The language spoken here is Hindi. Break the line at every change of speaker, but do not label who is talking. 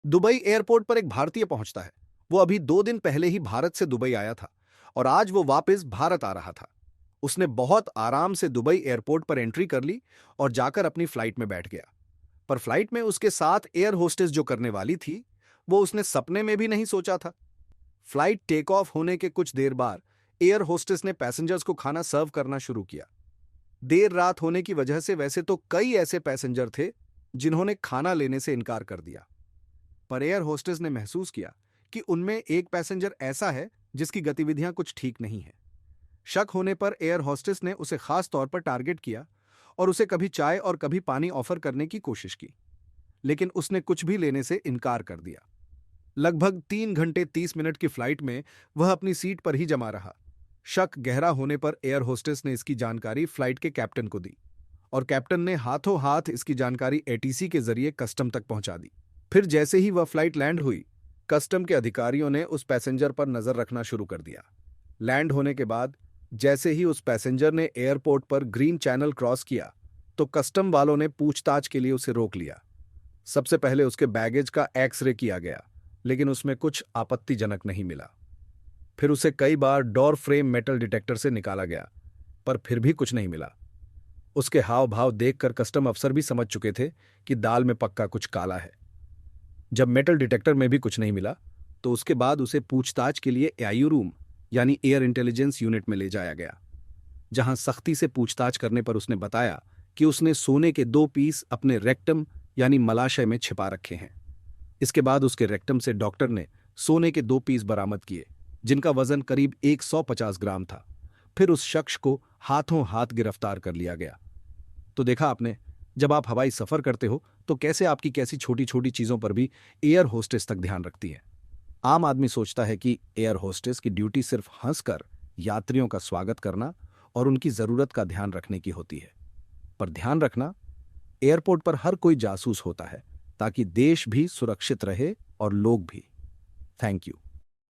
दुबई एयरपोर्ट पर एक भारतीय पहुंचता है। वो अभी 2 दिन पहले ही भारत से दुबई आया था और आज वो वापस भारत आ रहा था। उसने बहुत आराम से दुबई एयरपोर्ट पर एंट्री कर ली और जाकर अपनी फ्लाइट में बैठ गया। पर फ्लाइट में उसके साथ एयर होस्टेस जो करने वाली थी, वो उसने सपने में भी नहीं सोचा था। फ्लाइट टेक ऑफ होने के कुछ देर बाद एयर होस्टेस ने पैसेंजर्स को खाना सर्व करना शुरू किया। देर रात होने की वजह से वैसे तो कई ऐसे पैसेंजर थे जिन्होंने खाना लेने से इनकार कर दिया, पर एयर होस्टेस ने महसूस किया कि उनमें एक पैसेंजर ऐसा है जिसकी गतिविधियां कुछ ठीक नहीं है। शक होने पर एयर होस्टेस ने उसे खास तौर पर टारगेट किया और उसे कभी चाय और कभी पानी ऑफर करने की कोशिश की, लेकिन उसने कुछ भी लेने से इनकार कर दिया। लगभग 3 घंटे 30 मिनट की फ्लाइट में वह अपनी सीट पर ही जमा रहा। शक गहरा होने पर एयर होस्टेस ने इसकी जानकारी फ्लाइट के कैप्टन को दी और कैप्टन ने हाथों हाथ इसकी जानकारी एटीसी के जरिए कस्टम तक पहुंचा दी। फिर जैसे ही वह फ्लाइट लैंड हुई, कस्टम के अधिकारियों ने उस पैसेंजर पर नजर रखना शुरू कर दिया। लैंड होने के बाद जैसे ही उस पैसेंजर ने एयरपोर्ट पर ग्रीन चैनल क्रॉस किया, तो कस्टम वालों ने पूछताछ के लिए उसे रोक लिया। सबसे पहले उसके बैगेज का एक्सरे किया गया, लेकिन उसमें कुछ आपत्तिजनक नहीं मिला। फिर उसे कई बार डोर फ्रेम मेटल डिटेक्टर से निकाला गया, पर फिर भी कुछ नहीं मिला। उसके हाव भाव देखकर कस्टम अफसर भी समझ चुके थे कि दाल में पक्का कुछ काला है। जब मेटल डिटेक्टर में भी कुछ नहीं मिला, तो उसके बाद उसे पूछताछ के लिए एआईयू रूम यानी एयर इंटेलिजेंस यूनिट में ले जाया गया, जहां सख्ती से पूछताछ करने पर उसने बताया कि उसने सोने के 2 पीस अपने रेक्टम यानी मलाशय में छिपा रखे हैं। इसके बाद उसके रेक्टम से डॉक्टर ने सोने के 2 पीस बरामद किए, जिनका वजन करीब 150 ग्राम था। फिर उस शख्स को हाथों हाथ गिरफ्तार कर लिया गया। तो देखा आपने, जब आप हवाई सफर करते हो तो कैसे आपकी कैसी छोटी छोटी चीजों पर भी एयर होस्टेस तक ध्यान रखती है। आम आदमी सोचता है कि एयर होस्टेस की ड्यूटी सिर्फ हंसकर यात्रियों का स्वागत करना और उनकी जरूरत का ध्यान रखने की होती है। पर ध्यान रखना, एयरपोर्ट पर हर कोई जासूस होता है, ताकि देश भी सुरक्षित रहे और लोग भी। Thank you.